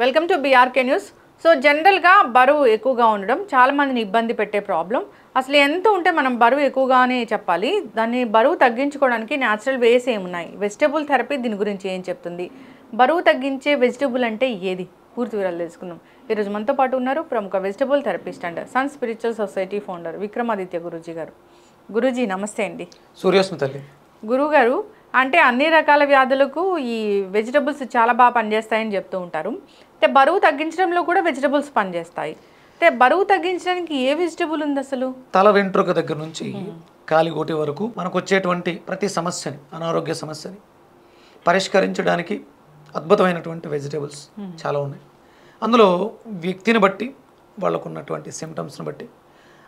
Welcome to BRK news. So జనరల్గా బరువు ఎక్కువగా ఉండడం చాలా మందిని ఇబ్బంది పెట్టే ప్రాబ్లం. అసలు ఎంత ఉంటే మనం బరువు ఎక్కువగానే చెప్పాలి, దాన్ని బరువు తగ్గించుకోవడానికి న్యాచురల్ వేస్ ఏమున్నాయి, వెజిటబుల్ థెరపీ దీని గురించి ఏం చెప్తుంది, బరువు తగ్గించే వెజిటబుల్ అంటే ఏది, పూర్తి వివరాలు తెలుసుకుందాం. ఈరోజు మనతో పాటు ఉన్నారు ప్రముఖ vegetable therapist and sun spiritual society founder Vikramaditya Guruji గారు. గురూజీ నమస్తే అండి. సూర్యోస్మి తల్లి. గురువుగారు, అంటే అన్ని రకాల వ్యాధులకు ఈ వెజిటబుల్స్ చాలా బాగా పనిచేస్తాయని చెప్తూ ఉంటారు. అంటే బరువు తగ్గించడంలో కూడా వెజిటబుల్స్ పనిచేస్తాయి. అంటే బరువు తగ్గించడానికి ఏ వెజిటబుల్ ఉంది అసలు? తల వెంట్రుక దగ్గర నుంచి కాలిగోటి వరకు మనకు వచ్చేటువంటి ప్రతి సమస్యని, అనారోగ్య సమస్యని పరిష్కరించడానికి అద్భుతమైనటువంటి వెజిటబుల్స్ చాలా ఉన్నాయి. అందులో వ్యక్తిని బట్టి, వాళ్ళకు ఉన్నటువంటి సిమ్టమ్స్ని బట్టి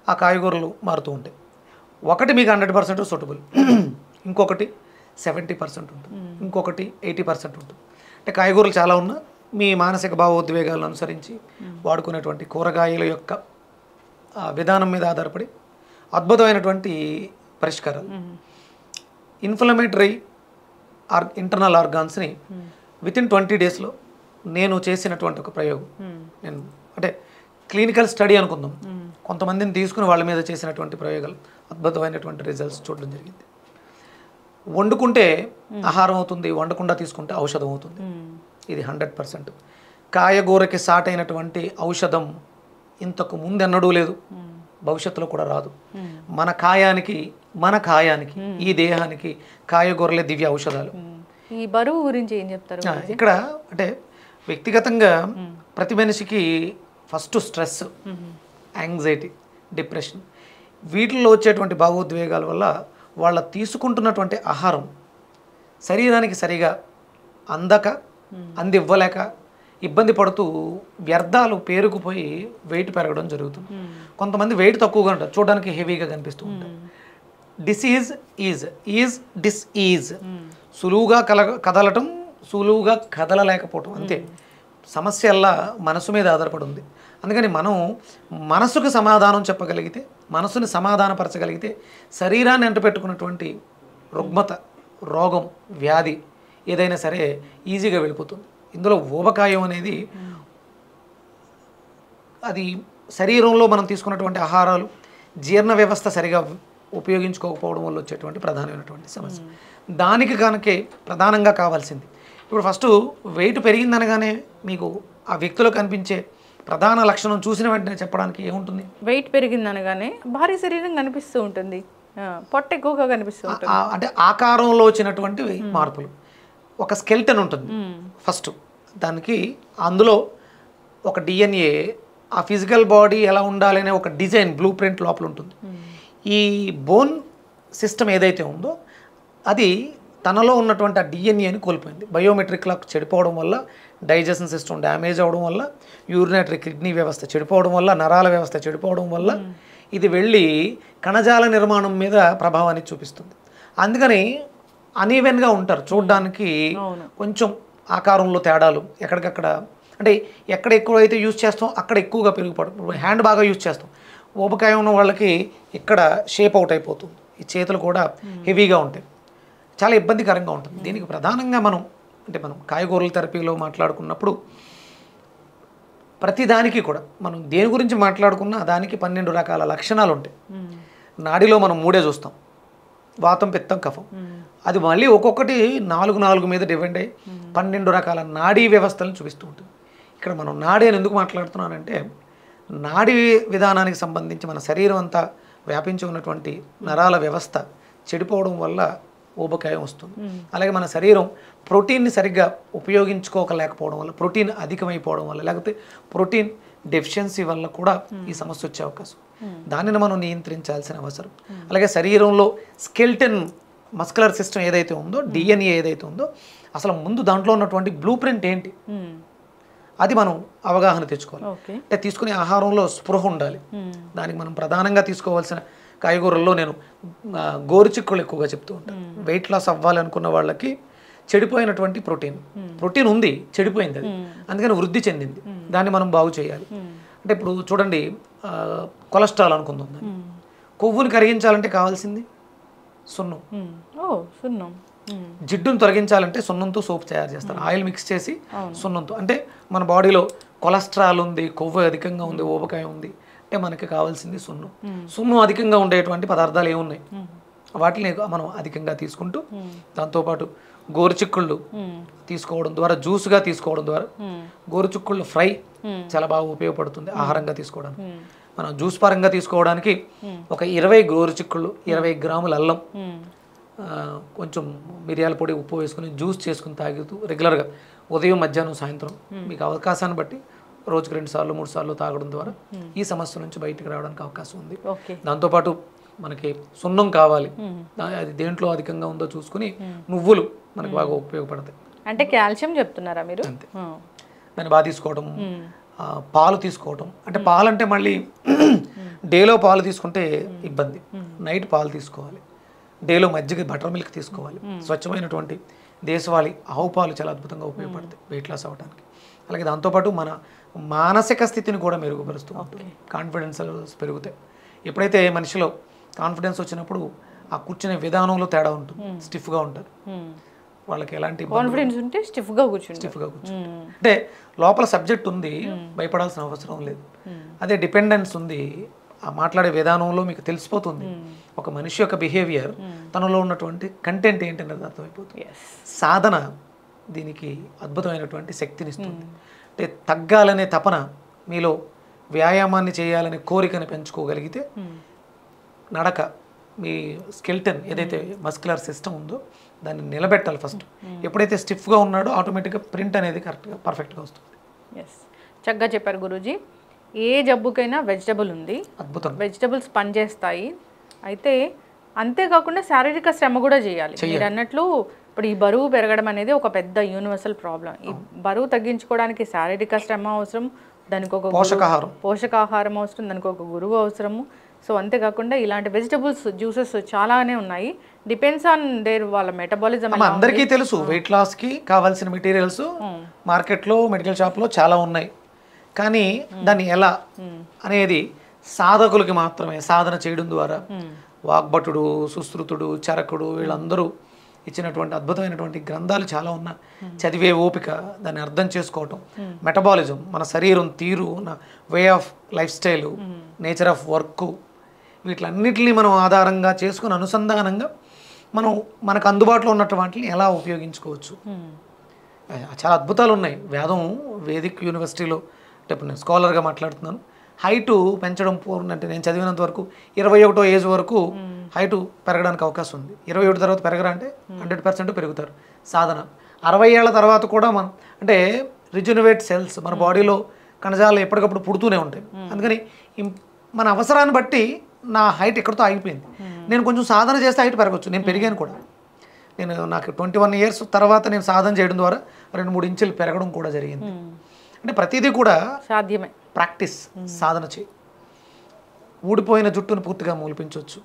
ఆ కాయగూరలు మారుతూ ఉంటాయి. ఒకటి మీకు 100% సూటబుల్, ఇంకొకటి 70% ఉంటుంది, ఇంకొకటి 80% ఉంటుంది. అంటే కాయగూరలు చాలా ఉన్నా మీ మానసిక భావోద్వేగాలను అనుసరించి వాడుకునేటువంటి కూరగాయల యొక్క విధానం మీద ఆధారపడి అద్భుతమైనటువంటి పరిష్కారాలు. ఇన్ఫ్లమేటరీ ఇంటర్నల్ ఆర్గాన్స్ని వితిన్ 20 డేస్లో నేను చేసినటువంటి ఒక ప్రయోగం, నేను అంటే క్లినికల్ స్టడీ అనుకుందాం, కొంతమందిని తీసుకుని వాళ్ళ మీద చేసినటువంటి ప్రయోగాలు అద్భుతమైనటువంటి రిజల్ట్స్ చూడడం జరిగింది. వండుకుంటే ఆహారం అవుతుంది, వండకుండా తీసుకుంటే ఔషధం అవుతుంది. ఇది 100%. కాయగూరకి సాట్ అయినటువంటి ఔషధం ఇంతకు ముందెన్నడూ లేదు, భవిష్యత్తులో కూడా రాదు. మన కాయానికి ఈ దేహానికి కాయగూరలే దివ్య ఔషధాలు. ఈ బరువు గురించి ఏం చెప్తారు ఇక్కడ? అంటే వ్యక్తిగతంగా ప్రతి మనిషికి ఫస్ట్ స్ట్రెస్, యాంగ్జైటీ, డిప్రెషన్, వీటిల్లో వచ్చేటువంటి భావోద్వేగాల వల్ల వాళ్ళ తీసుకుంటున్నటువంటి ఆహారం శరీరానికి సరిగా అందివ్వలేక ఇబ్బంది పడుతూ వ్యర్థాలు పేరుకుపోయి వెయిట్ పెరగడం జరుగుతుంది. కొంతమంది వెయిట్ తక్కువగా ఉంటారు, చూడడానికి హెవీగా కనిపిస్తూ ఉంటారు. డిసీజ్ సులువుగా కదలటం, సులువుగా కదలలేకపోవటం, అంతే. సమస్యల్లా మనసు మీద ఆధారపడి ఉంది. అందుకని మనం మనసుకు సమాధానం చెప్పగలిగితే, మనసుని సమాధానపరచగలిగితే శరీరాన్ని అంటపెట్టుకున్నటువంటి రుగ్మత, రోగం, వ్యాధి ఏదైనా సరే ఈజీగా వెళ్ళిపోతుంది. ఇందులో ఊబకాయం అనేది అది శరీరంలో మనం తీసుకున్నటువంటి ఆహారాలు జీర్ణ వ్యవస్థ సరిగా ఉపయోగించుకోకపోవడం వల్ల వచ్చేటువంటి ప్రధానమైనటువంటి సమస్య. దానికి కనుకే ప్రధానంగా కావాల్సింది. ఇప్పుడు ఫస్ట్ వెయిట్ పెరిగిందనగానే మీకు ఆ వ్యక్తిలో కనిపించే ప్రధాన లక్షణం చూసిన వెంటనే చెప్పడానికి ఏముంటుంది? వెయిట్ పెరిగిందనగానే భారీ శరీరం కనిపిస్తూ ఉంటుంది, పొట్ట ఎక్కువగా కనిపిస్తూ ఉంటుంది. అంటే ఆకారంలో వచ్చినటువంటి మార్పులు. ఒక స్కెల్టన్ ఉంటుంది ఫస్ట్, దానికి అందులో ఒక DNA, ఆ ఫిజికల్ బాడీ ఎలా ఉండాలనే ఒక డిజైన్, బ్లూ ప్రింట్ లోపల ఉంటుంది. ఈ బోన్ సిస్టమ్ ఏదైతే ఉందో అది తనలో ఉన్నటువంటి ఆ DNAని కోల్పోయింది. బయోమెట్రిక్ క్లాక్ చెడిపోవడం వల్ల, డైజెషన్ సిస్టమ్ డ్యామేజ్ అవ్వడం వల్ల, యూరినటరీ కిడ్నీ వ్యవస్థ చెడిపోవడం వల్ల, నరాల వ్యవస్థ చెడిపోవడం వల్ల ఇది వెళ్ళి కణజాల నిర్మాణం మీద ప్రభావాన్ని చూపిస్తుంది. అందుకని అనీవెన్గా ఉంటారు, చూడడానికి కొంచెం ఆకారంలో తేడాలు ఎక్కడికక్కడ. అంటే ఎక్కడ ఎక్కువైతే యూజ్ చేస్తాం అక్కడ ఎక్కువగా పెరిగిపోవడం. హ్యాండ్ బాగా యూజ్ చేస్తాం, ఊబకాయం ఉన్న వాళ్ళకి ఇక్కడ షేప్ అవుట్ అయిపోతుంది. ఈ చేతులు కూడా హెవీగా ఉంటాయి, చాలా ఇబ్బందికరంగా ఉంటుంది. దీనికి ప్రధానంగా మనం కాయగూరల థెరపీలో మాట్లాడుకున్నప్పుడు ప్రతిదానికి కూడా మనం దేని గురించి మాట్లాడుకున్నా దానికి 12 రకాల లక్షణాలు ఉంటాయి. నాడిలో మనం 3 చూస్తాం, వాతం, పిత్తం, కఫం. అది మళ్ళీ ఒక్కొక్కటి 4 మీద డిపెండ్ అయ్యి 12 రకాల నాడీ వ్యవస్థలను చూపిస్తూ ఉంటుంది. ఇక్కడ మనం నాడి అని ఎందుకు మాట్లాడుతున్నానంటే, నాడీ విధానానికి సంబంధించి మన శరీరం అంతా వ్యాపించి ఉన్నటువంటి నరాల వ్యవస్థ చెడిపోవడం వల్ల ఊబకాయం వస్తుంది. అలాగే మన శరీరం ప్రోటీన్ని సరిగ్గా ఉపయోగించుకోలేకపోవడం వల్ల, ప్రోటీన్ అధికమైపోవడం వల్ల, లేకపోతే ప్రోటీన్ డెఫిషియన్సీ వల్ల కూడా ఈ సమస్య వచ్చే అవకాశం. దానిని మనం నియంత్రించాల్సిన అవసరం. అలాగే శరీరంలో స్కెల్టన్, మస్కులర్ సిస్టమ్ ఏదైతే ఉందో, DNA ఏదైతే ఉందో, అసలు ముందు దాంట్లో ఉన్నటువంటి బ్లూ ప్రింట్ ఏంటి, అది మనం అవగాహన తెచ్చుకోవాలి. అంటే తీసుకునే ఆహారంలో స్పృహ ఉండాలి. దానికి మనం ప్రధానంగా తీసుకోవాల్సిన కాయగూరల్లో నేను గోరుచిక్కులు ఎక్కువగా చెప్తూ ఉంటాను. వెయిట్ లాస్ అవ్వాలనుకున్న వాళ్ళకి చెడిపోయినటువంటి ప్రోటీన్ ఉంది, చెడిపోయింది అది, అందుకని వృద్ధి చెందింది, దాన్ని మనం బాగు చేయాలి. అంటే ఇప్పుడు చూడండి, కొలెస్ట్రాల్ అనుకుందాం, కొవ్వుని కరిగించాలంటే కావాల్సింది సున్నం. జిడ్డును తొలగించాలంటే సున్నంతో సోప్ తయారు చేస్తారు, ఆయిల్ మిక్స్ చేసి సున్నంతో. అంటే మన బాడీలో కొలెస్ట్రాల్ ఉంది, కొవ్వు అధికంగా ఉంది, ఊబకాయ ఉంది అంటే మనకి కావాల్సింది సున్నం. సున్నం అధికంగా ఉండేటువంటి పదార్థాలు ఏమున్నాయి, వాటిని మనం అధికంగా తీసుకుంటూ దాంతోపాటు గోరుచిక్కుళ్ళు తీసుకోవడం ద్వారా, జ్యూస్గా తీసుకోవడం ద్వారా, గోరుచిక్కుళ్ళు ఫ్రై చాలా బాగా ఉపయోగపడుతుంది ఆహారంగా తీసుకోవడానికి. మనం జ్యూస్ పరంగా తీసుకోవడానికి ఒక 20 గోరుచిక్కుళ్ళు, 20 గ్రాముల అల్లం, కొంచెం మిరియాల పొడి, ఉప్పు వేసుకుని జ్యూస్ చేసుకుని తాగుతూ రెగ్యులర్గా ఉదయం, మధ్యాహ్నం, సాయంత్రం మీకు అవకాశాన్ని బట్టి రోజుకి 2 సార్లు 3 సార్లు తాగడం ద్వారా ఈ సమస్య నుంచి బయటకు రావడానికి అవకాశం ఉంది. దాంతోపాటు మనకి సున్నం కావాలి, అది దేంట్లో అధికంగా ఉందో చూసుకుని నువ్వులు మనకు బాగా ఉపయోగపడతాయి. అంటే కాల్షియం చెప్తున్నారా మీరు? అంతే, దాన్ని బాగా తీసుకోవడం. పాలు తీసుకోవడం అంటే పాలు అంటే మళ్ళీ డేలో పాలు తీసుకుంటే ఇబ్బంది, నైట్ పాలు తీసుకోవాలి. డేలో మజ్జిగ, బటర్ మిల్క్ తీసుకోవాలి. స్వచ్ఛమైనటువంటి దేశవాళీ ఆవు పాలు చాలా అద్భుతంగా ఉపయోగపడతాయి వెయిట్ లాస్ అవ్వడానికి. అలాగే దాంతోపాటు మన మానసిక స్థితిని కూడా మెరుగుపరుస్తూ ఉంటుంది, కాన్ఫిడెన్స్ పెరుగుతాయి. ఎప్పుడైతే మనిషిలో కాన్ఫిడెన్స్ వచ్చినప్పుడు ఆ కూర్చునే విధానంలో తేడా ఉంటుంది, స్టిఫ్గా ఉంటుంది. వాళ్ళకి ఎలాంటి కాన్ఫిడెన్స్ ఉంటే స్టిఫ్గా కూర్చుంది. అంటే లోపల సబ్జెక్ట్ ఉంది, భయపడాల్సిన అవసరం లేదు. అదే డిపెండెన్స్ ఉంది, ఆ మాట్లాడే విధానంలో మీకు తెలిసిపోతుంది ఒక మనిషి యొక్క బిహేవియర్, తనలో ఉన్నటువంటి కంటెంట్ ఏంటి అనేది అర్థమైపోతుంది. సాధన దీనికి అద్భుతమైనటువంటి శక్తినిస్తుంది. అంటే తగ్గాలనే తపన మీలో, వ్యాయామాన్ని చేయాలనే కోరికను పెంచుకోగలిగితే నడక, మీ స్కెల్టన్ ఏదైతే మస్కులర్ సిస్టమ్ ఉందో దాన్ని నిలబెట్టాలి ఫస్ట్. ఎప్పుడైతే స్టిఫ్గా ఉన్నాడో ఆటోమేటిక్గా ప్రింట్ అనేది కరెక్ట్గా పర్ఫెక్ట్గా వస్తుంది. ఎస్, చక్కగా చెప్పారు గురూజీ. ఏ జబ్బుకైనా వెజిటబుల్ ఉంది, అద్భుతం, వెజిటబుల్స్ పనిచేస్తాయి. అయితే అంతేకాకుండా శారీరక శ్రమ కూడా చేయాలి. మీరు అన్నట్లు ఇప్పుడు ఈ బరువు పెరగడం అనేది ఒక పెద్ద యూనివర్సల్ ప్రాబ్లం. ఈ బరువు తగ్గించుకోవడానికి శారీరక శ్రమ అవసరం, దానికి ఒక పోషకాహారం అవసరం, దానికి ఒక గురువు అవసరము. సో అంతేకాకుండా ఇలాంటి వెజిటబుల్స్, జ్యూసెస్ చాలానే ఉన్నాయి. డిపెండ్స్ ఆన్ దేర్ వాళ్ళ మెటబాలిజం. అందరికీ తెలుసు వెయిట్ లాస్కి కావాల్సిన మెటీరియల్స్ మార్కెట్లో, మెడికల్ షాప్లో చాలా ఉన్నాయి. కానీ దాన్ని ఎలా అనేది సాధకులకి మాత్రమే, సాధన చేయడం ద్వారా వాగ్భటుడు, సుశ్రుతుడు, చరకుడు వీళ్ళందరూ ఇచ్చినటువంటి అద్భుతమైనటువంటి గ్రంథాలు చాలా ఉన్నాయి. చదివే ఓపిక, దాన్ని అర్థం చేసుకోవటం, మెటబాలిజం, మన శరీరం తీరు, way of life style, nature of work, వీటిలన్నిటిని మనం ఆధారంగా చేసుకుని అనుసంధానంగా మనం మనకు అందుబాటులో ఉన్నటువంటి వాటిని ఎలా ఉపయోగించుకోవచ్చు. చాలా అద్భుతాలు ఉన్నాయి. వేదిక్ యూనివర్సిటీలో అంటే నేను స్కాలర్గా మాట్లాడుతున్నాను. హైటు పెంచడం అంటే నేను చదివినంత వరకు 21వ ఏజ్ వరకు హైటు పెరగడానికి అవకాశం ఉంది. 21 తర్వాత పెరగరా అంటే 100% పెరుగుతారు. సాధన 60 ఏళ్ల తర్వాత కూడా మనం అంటే రిజనరేట్ సెల్స్ మన బాడీలో కణజాలు ఎప్పటికప్పుడు పుడుతూనే ఉంటాయి. అందుకని మన అవసరాన్ని బట్టి నా హైట్ ఎక్కడితో ఆగిపోయింది. నేను కొంచెం సాధన చేస్తే హైట్ పెరగచ్చు. నేను పెరిగాను కూడా. నాకు 21 ఇయర్స్ తర్వాత నేను సాధన చేయడం ద్వారా 2-3 ఇంచులు పెరగడం కూడా జరిగింది. అంటే ప్రతిదీ కూడా సాధ్యమే. ప్రాక్టీస్, సాధన చేయి. ఊడిపోయిన జుట్టును పూర్తిగా మూలిపించవచ్చు.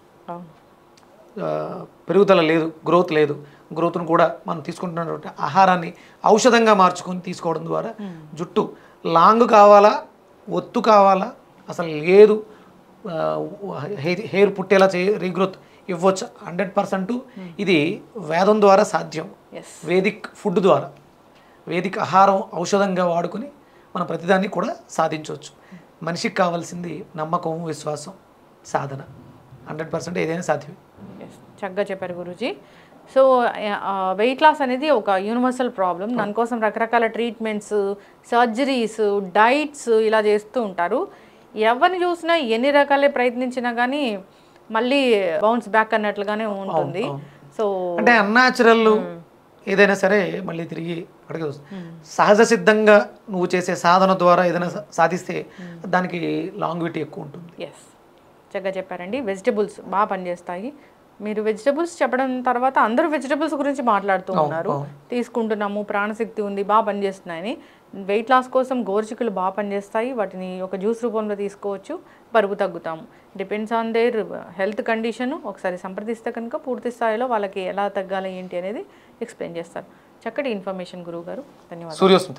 పెరుగుదల లేదు, గ్రోత్ లేదు. గ్రోత్ను కూడా మనం తీసుకుంటున్నటువంటి ఆహారాన్ని ఔషధంగా మార్చుకొని తీసుకోవడం ద్వారా జుట్టు లాంగ్ కావాలా, ఒత్తు కావాలా, అసలు లేదు, హెయిర్ పుట్టేలా రీగ్రోత్ ఇవ్వచ్చు 100%. ఇది వేదం ద్వారా సాధ్యం. వేదిక్ ఫుడ్ ద్వారా, వేదిక ఆహారం ఔషధంగా వాడుకొని మనం ప్రతిదాన్ని కూడా సాధించవచ్చు. మనిషికి కావాల్సింది నమ్మకం, విశ్వాసం, సాధన. 100% ఏదైనా సాధ్యమే. చక్కగా చెప్పారు గురూజీ. సో వెయిట్ లాస్ అనేది ఒక యూనివర్సల్ ప్రాబ్లం. దానికోసం రకరకాల ట్రీట్మెంట్స్, సర్జరీస్, డైట్స్ ఇలా చేస్తూ ఉంటారు. ఎవరిని చూసినా ఎన్ని రకాలే ప్రయత్నించినా కానీ మళ్ళీ బౌన్స్ బ్యాక్ అన్నట్లుగానే ఉంటుంది. సో అంటే అన్యాచురల్ ఏదైనా సరే మళ్ళీ తిరిగి అడిగి సహజ సిద్ధంగా నువ్వు చేసే సాధన ద్వారా ఏదైనా సాధిస్తే దానికి లాంగ్విటీ ఎక్కువ ఉంటుంది. ఎస్, చక్కగా చెప్పారండి. వెజిటబుల్స్ బాగా పనిచేస్తాయి. మీరు వెజిటబుల్స్ చెప్పడం తర్వాత అందరూ వెజిటబుల్స్ గురించి మాట్లాడుతూ ఉన్నారు. తీసుకుంటున్నాము, ప్రాణశక్తి ఉంది, బాగా పనిచేస్తున్నాయని. వెయిట్ లాస్ కోసం గోరుచిక్కులు బాగా పనిచేస్తాయి. వాటిని ఒక జ్యూస్ రూపంలో తీసుకోవచ్చు, బరువు తగ్గుతాము. Depends on their health condition. ఒకసారి సంప్రదిస్తే కనుక పూర్తి స్థాయిలో వాళ్ళకి ఎలా తగ్గాలి ఏంటి అనేది ఎక్స్ప్లెయిన్ చేస్తారు. చక్కటి ఇన్ఫర్మేషన్ గురువు గారు, ధన్యవాదాలు. సూర్యోస్మిత.